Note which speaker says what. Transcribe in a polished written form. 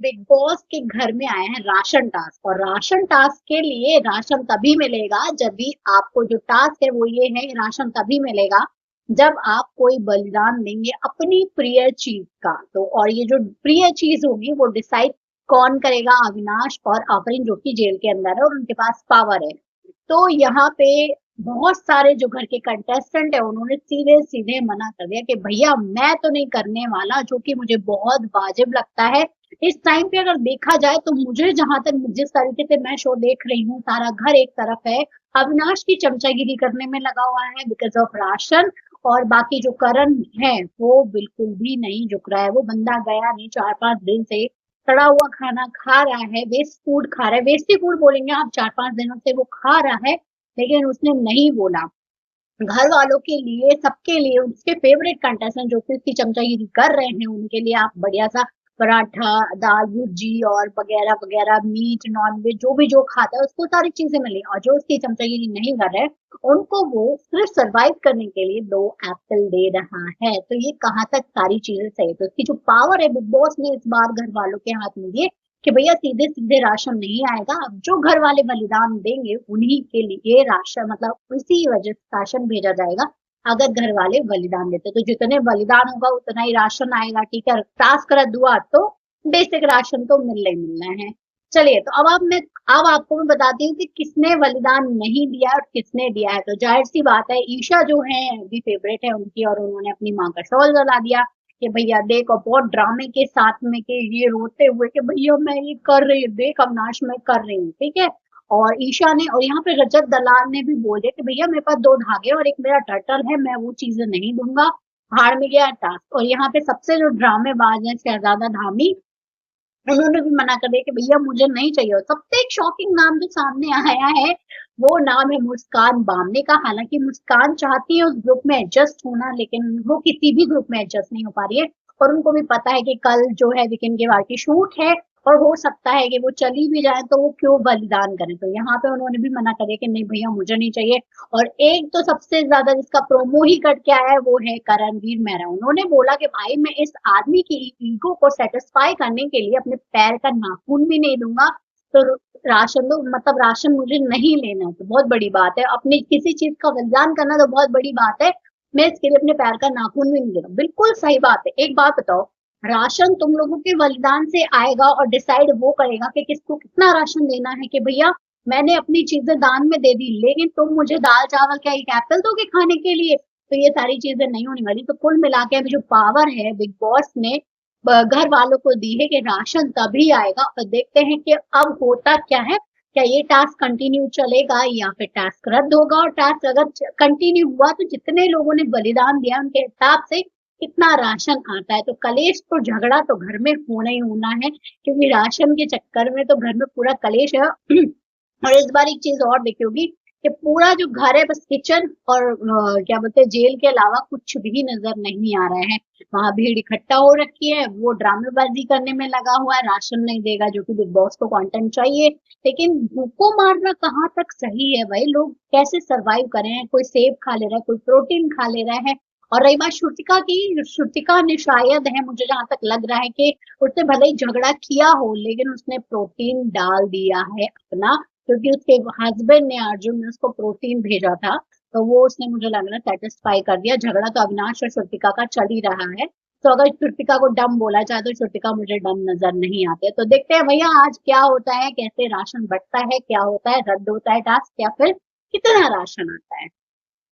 Speaker 1: Big boss के घर में आए हैं राशन टास्क, और राशन टास्क के लिए राशन तभी मिलेगा जब भी आपको जो टास्क है वो ये है, राशन तभी मिलेगा जब आप कोई बलिदान देंगे अपनी प्रिय चीज का। तो और ये जो प्रिय चीज होगी वो डिसाइड कौन करेगा? अविनाश और आफरीन, जो कि जेल के अंदर है और उनके पास पावर है। तो यहाँ पे बहुत सारे जो घर के कंटेस्टेंट है उन्होंने सीधे सीधे मना कर दिया कि भैया मैं तो नहीं करने वाला, जो कि मुझे बहुत वाजिब लगता है। इस टाइम पे अगर देखा जाए तो मुझे जहां तक जिस तरीके से मैं शो देख रही हूँ, सारा घर एक तरफ है, अविनाश की चमचागिरी करने में लगा हुआ है बिकॉज ऑफ राशन, और बाकी जो करण है वो बिल्कुल भी नहीं झुक रहा है। वो बंदा गया नहीं, 4-5 दिन से सड़ा हुआ खाना खा रहा है, वेस्ट फूड खा रहा है, वेस्ट ही फूड बोलेंगे आप, 4-5 दिनों से वो खा रहा है, लेकिन उसने नहीं बोला। घर वालों के लिए, सबके लिए, उसके फेवरेट कंटेस्टेंट जो कि उसकी चमचागिरी कर रहे हैं उनके लिए आप बढ़िया सा पराठा, दाल भुर्जी और वगैरह वगैरह, मीट नॉन वेज जो भी जो खाता है उसको सारी चीजें मिली, और जो उसकी चमचागिरी नहीं कर रहे उनको वो सिर्फ सरवाइव करने के लिए 2 एप्पल दे रहा है। तो ये कहाँ तक सारी चीजें सही? तो उसकी जो पावर है बिग बॉस ने इस बार घर वालों के हाथ में दिए कि भैया सीधे सीधे राशन नहीं आएगा, अब जो घर वाले बलिदान देंगे उन्हीं के लिए राशन, मतलब उसी वजह से राशन भेजा जाएगा। अगर घर वाले बलिदान देते तो जितने बलिदान होगा उतना ही राशन आएगा, ठीक है? टास्क कर दुआ तो बेसिक राशन तो मिलना ही मिलना है। चलिए, तो अब आपको मैं बताती हूँ कि किसने बलिदान नहीं दिया और किसने दिया है। तो जाहिर सी बात है, ईशा जो है भी फेवरेट है उनकी, और उन्होंने अपनी माँ का शॉल जला दिया कि भैया देख, और बहुत ड्रामे के साथ में कि ये रोते हुए कि भैया मैं ये कर रही हूँ, देख अविनाश मैं कर रही हूँ, ठीक है? और ईशा ने, और यहाँ पे रजत दलाल ने भी बोल दिया कि भैया मेरे पास 2 धागे और एक मेरा टर्टल है, मैं वो चीजें नहीं दूंगा, हार में गया टास्क। और यहाँ पे सबसे जो ड्रामेबाज है शहजादा धामी, उन्होंने भी मना कर दिया कि भैया मुझे नहीं चाहिए। और सबसे एक शॉकिंग नाम जो सामने आया है वो नाम है मुस्कान बामने का। हालांकि मुस्कान चाहती है उस ग्रुप में एडजस्ट होना, लेकिन वो किसी भी ग्रुप में एडजस्ट नहीं हो पा रही है, और उनको भी पता है कि कल जो है वीकेंड के बाद की शूट है, और हो सकता है कि वो चली भी जाए तो वो क्यों बलिदान करें। तो यहाँ पे उन्होंने भी मना कर दिया कि नहीं भैया मुझे नहीं चाहिए। और एक तो सबसे ज्यादा जिसका प्रोमो ही कट के आया है वो है करणवीर मेहरा। उन्होंने बोला कि भाई मैं इस आदमी की ईगो को सेटिस्फाई करने के लिए अपने पैर का नाखून भी नहीं दूंगा, तो राशन दो, मतलब राशन मुझे नहीं लेना। तो बहुत बड़ी बात है, अपनी किसी चीज का बलिदान करना तो बहुत बड़ी बात है, मैं इसके लिए अपने पैर का नाखून भी नहीं दे रहा। बिल्कुल सही बात है। एक बात बताओ, राशन तुम लोगों के बलिदान से आएगा और डिसाइड वो करेगा कि किसको कितना राशन देना है, कि भैया मैंने अपनी चीजें दान में दे दी, लेकिन तुम मुझे दाल चावल क्या एक एप्पल दोगे खाने के लिए? तो ये सारी चीजें नहीं होने वाली। तो कुल मिला के अभी जो पावर है बिग बॉस ने घर वालों को दी है कि राशन तभी आएगा। और देखते हैं कि अब होता क्या है, क्या ये टास्क कंटिन्यू चलेगा या फिर टास्क रद्द होगा। और टास्क अगर कंटिन्यू हुआ तो जितने लोगों ने बलिदान दिया उनके हिसाब से कितना राशन आता है। तो कलेश तो झगड़ा तो घर में होना ही होना है, क्योंकि राशन के चक्कर में तो घर में पूरा कलेश है। और इस बार एक चीज और देखी होगी कि पूरा जो घर है बस किचन और क्या बोलते हैं जेल के अलावा कुछ भी नजर नहीं आ रहा है। वहां भीड़ इकट्ठा हो रखी है, वो ड्रामेबाजी करने में लगा हुआ है, राशन नहीं देगा, जो कि बिग बॉस को कंटेंट चाहिए। लेकिन भूखों मारना कहाँ तक सही है भाई? लोग कैसे सरवाइव कर रहे हैं? कोई सेब खा ले रहा है, कोई प्रोटीन खा ले रहा है। और रही बात श्रुतिका की, श्रुतिका ने शायद है, मुझे जहां तक लग रहा है कि उसने भले ही झगड़ा किया हो लेकिन उसने प्रोटीन डाल दिया है अपना, क्योंकि उसके हस्बैंड ने, अर्जुन ने उसको प्रोटीन भेजा था, तो वो उसने मुझे लग रहा है सेटिस्फाई कर दिया। झगड़ा तो अविनाश और श्रुतिका का चल ही रहा है। तो अगर श्रुतिका को डम बोला जाए तो श्रुतिका मुझे डम नजर नहीं आते। तो देखते हैं भैया आज क्या होता है, कैसे राशन बंटता है, क्या होता है, रद्द होता है टास्क या फिर कितना राशन आता है।